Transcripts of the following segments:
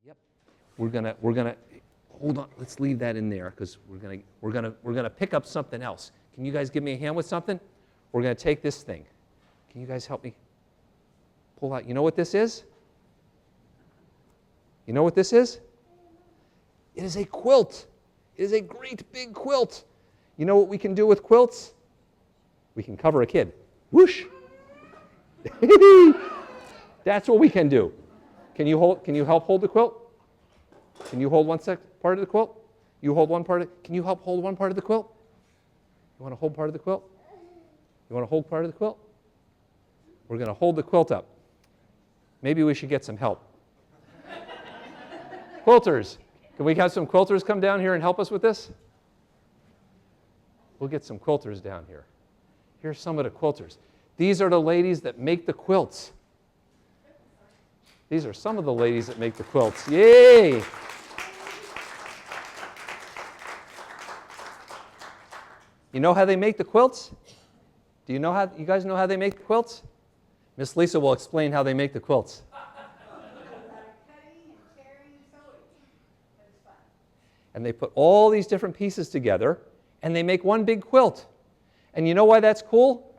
Yep. We're gonna hold on. Let's leave that in there because we're gonna pick up something else. Can you guys give me a hand with something? We're gonna take this thing. Can you guys help me pull out? You know what this is? You know what this is? It is a quilt. It is a great big quilt. You know what we can do with quilts? We can cover a kid. Whoosh! That's what we can do. Can you help hold the quilt? Can you hold part of the quilt? You hold one part of it. Can you help hold one part of the quilt? You want to hold part of the quilt? You want to hold part of the quilt? We're going to hold the quilt up. Maybe we should get some help. Quilters. Can we have some quilters come down here and help us with this? We'll get some quilters down here. Here's some of the quilters. These are the ladies that make the quilts. These are some of the ladies that make the quilts. Yay! You know how they make the quilts? Do you guys know how they make the quilts? Miss Lisa will explain how they make the quilts. And they put all these different pieces together, and they make one big quilt. And you know why that's cool?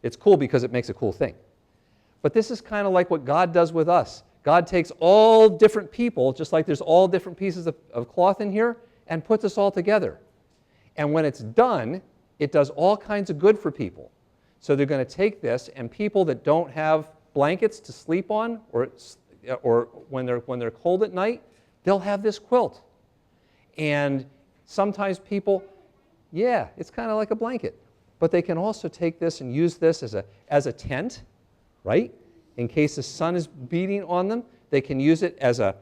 It's cool because it makes a cool thing. But this is kind of like what God does with us. God takes all different people, just like there's all different pieces of cloth in here, and puts us all together. And when it's done, it does all kinds of good for people. So they're going to take this, and people that don't have blankets to sleep on, or when they're cold at night, they'll have this quilt. And sometimes people, yeah, it's kind of like a blanket. But they can also take this and use this as a tent, right? In case the sun is beating on them, they can use it as a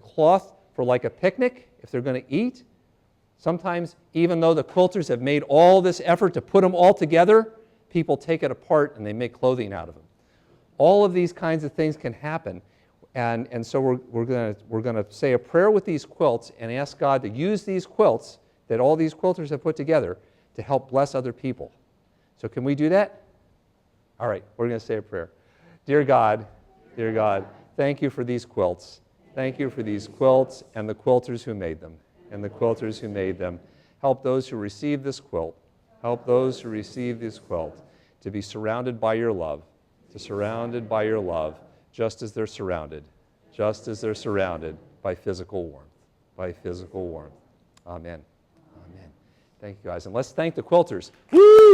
cloth for like a picnic if they're going to eat. Sometimes, even though the quilters have made all this effort to put them all together, people take it apart and they make clothing out of them. All of these kinds of things can happen. And so we're going to say a prayer with these quilts and ask God to use these quilts that all these quilters have put together to help bless other people. So can we do that? All right, we're going to say a prayer. Dear God, thank you for these quilts. Thank you for these quilts and the quilters who made them. And the quilters who made them. Help those who receive this quilt. Help those who receive this quilt to be surrounded by your love. Surrounded by your love, just as they're surrounded by physical warmth. Amen. Amen. Thank you, guys. And let's thank the quilters. Woo!